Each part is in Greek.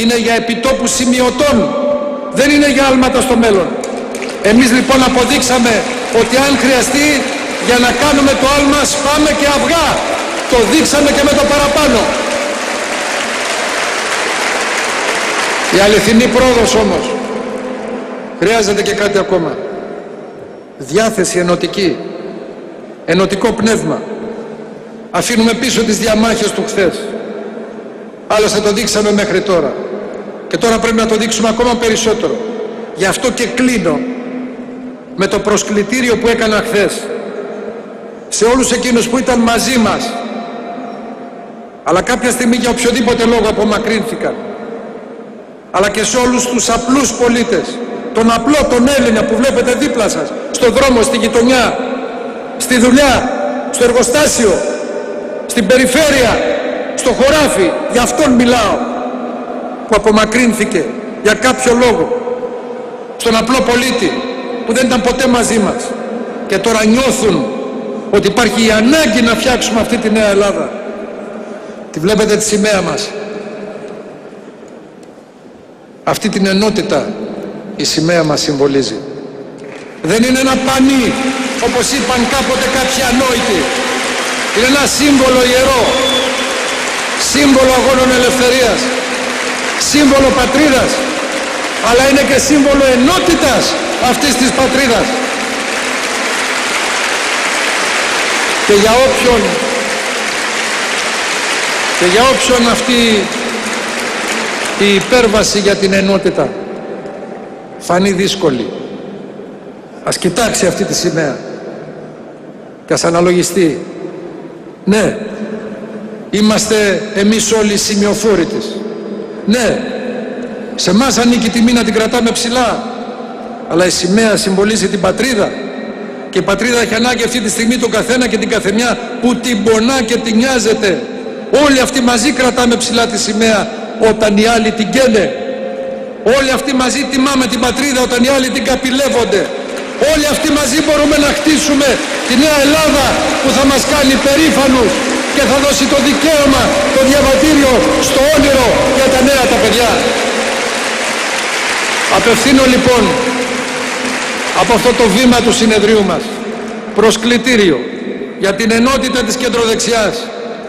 είναι για επιτόπου σημειωτών, δεν είναι για άλματα στο μέλλον. Εμείς λοιπόν αποδείξαμε ότι αν χρειαστεί για να κάνουμε το άλμα σπάμε και αυγά. Το δείξαμε και με το παραπάνω. Η αληθινή πρόοδος όμως χρειάζεται και κάτι ακόμα. Διάθεση ενωτική, ενωτικό πνεύμα. Αφήνουμε πίσω τις διαμάχες του χθες. Άλλωστε το δείξαμε μέχρι τώρα. Και τώρα πρέπει να το δείξουμε ακόμα περισσότερο. Γι' αυτό και κλείνω με το προσκλητήριο που έκανα χθες σε όλους εκείνους που ήταν μαζί μας, αλλά κάποια στιγμή για οποιοδήποτε λόγο απομακρύνθηκαν, αλλά και σε όλους τους απλούς πολίτες, τον απλό, τον Έλληνα που βλέπετε δίπλα σας, στον δρόμο, στη γειτονιά, στη δουλειά, στο εργοστάσιο, στην περιφέρεια, στο χωράφι, για αυτόν μιλάω, που απομακρύνθηκε για κάποιο λόγο, στον απλό πολίτη που δεν ήταν ποτέ μαζί μας και τώρα νιώθουν ότι υπάρχει η ανάγκη να φτιάξουμε αυτή τη νέα Ελλάδα. Τη βλέπετε τη σημαία μας. Αυτή την ενότητα η σημαία μας συμβολίζει. Δεν είναι ένα πανί, όπως είπαν κάποτε κάποιοι ανόητοι. Είναι ένα σύμβολο ιερό, σύμβολο αγώνων ελευθερίας, σύμβολο πατρίδας, αλλά είναι και σύμβολο ενότητας αυτής της πατρίδας. Και για όποιον αυτή η υπέρβαση για την ενότητα φανεί δύσκολη, ας κοιτάξει αυτή τη σημαία και ας αναλογιστεί. Ναι, είμαστε εμείς όλοι σημειοφόροι της. Ναι, σε εμάς ανήκει τιμή να την κρατάμε ψηλά, αλλά η σημαία συμβολίζει την πατρίδα και η πατρίδα έχει ανάγκη αυτή τη στιγμή τον καθένα και την καθεμιά που την πονά και την νοιάζεται. Όλοι αυτοί μαζί κρατάμε ψηλά τη σημαία όταν οι άλλοι την καίνε. Όλοι αυτοί μαζί τιμάμε την πατρίδα όταν οι άλλοι την καπηλεύονται. Όλοι αυτοί μαζί μπορούμε να χτίσουμε τη νέα Ελλάδα που θα μας κάνει περήφανους και θα δώσει το δικαίωμα, το διαβατήριο στο όνειρο για τα νέα τα παιδιά. Απευθύνω λοιπόν από αυτό το βήμα του συνεδρίου μας προσκλητήριο για την ενότητα της κεντροδεξιάς,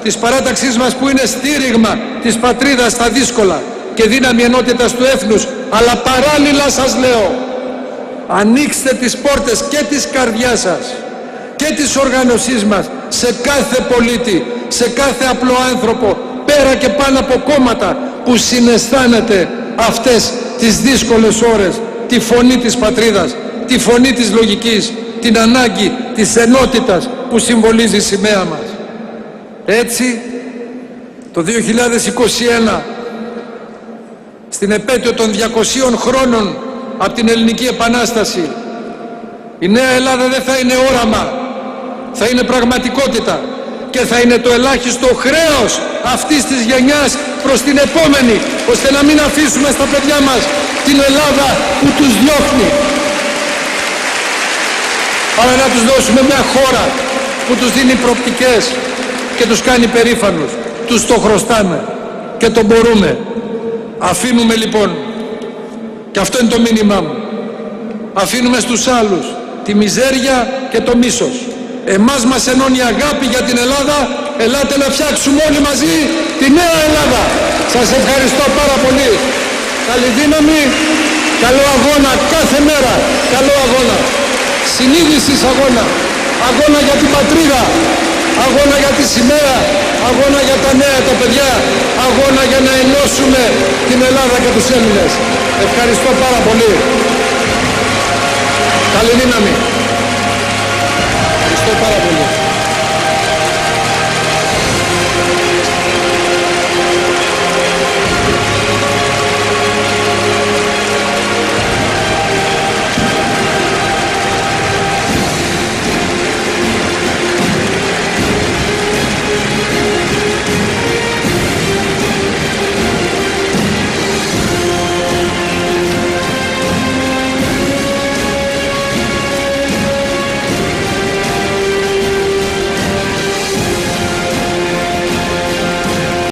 της παράταξής μας που είναι στήριγμα της πατρίδας στα δύσκολα και δύναμη ενότητας του έθνους, αλλά παράλληλα σας λέω, ανοίξτε τις πόρτες και της καρδιάς σας και της οργάνωσής μας σε κάθε πολίτη, σε κάθε απλό άνθρωπο, πέρα και πάνω από κόμματα που συναισθάνεται αυτές τις δύσκολες ώρες τη φωνή της πατρίδας, τη φωνή της λογικής, την ανάγκη της ενότητας που συμβολίζει η σημαία μας. Έτσι, το 2021, στην επέτειο των 200 χρόνων από την Ελληνική Επανάσταση, η Νέα Ελλάδα δεν θα είναι όραμα, θα είναι πραγματικότητα και θα είναι το ελάχιστο χρέος αυτής της γενιάς προς την επόμενη, ώστε να μην αφήσουμε στα παιδιά μας την Ελλάδα που τους διώχνει, αλλά να τους δώσουμε μια χώρα που τους δίνει προοπτικές και τους κάνει περήφανους. Τους το χρωστάμε και το μπορούμε. Αφήνουμε λοιπόν, και αυτό είναι το μήνυμά μου, αφήνουμε στους άλλους τη μιζέρια και το μίσος. Εμάς μας ενώνει η αγάπη για την Ελλάδα. Ελάτε να φτιάξουμε όλοι μαζί τη νέα Ελλάδα. Σας ευχαριστώ πάρα πολύ. Καλή δύναμη, καλό αγώνα κάθε μέρα, καλό αγώνα. Συνείδησης αγώνα, αγώνα για την πατρίδα, αγώνα για τη σημαία, αγώνα για τα νέα τα παιδιά, αγώνα για να ενώσουμε την Ελλάδα και τους Έλληνες. Ευχαριστώ πάρα πολύ. Καλή δύναμη. Ευχαριστώ πάρα πολύ.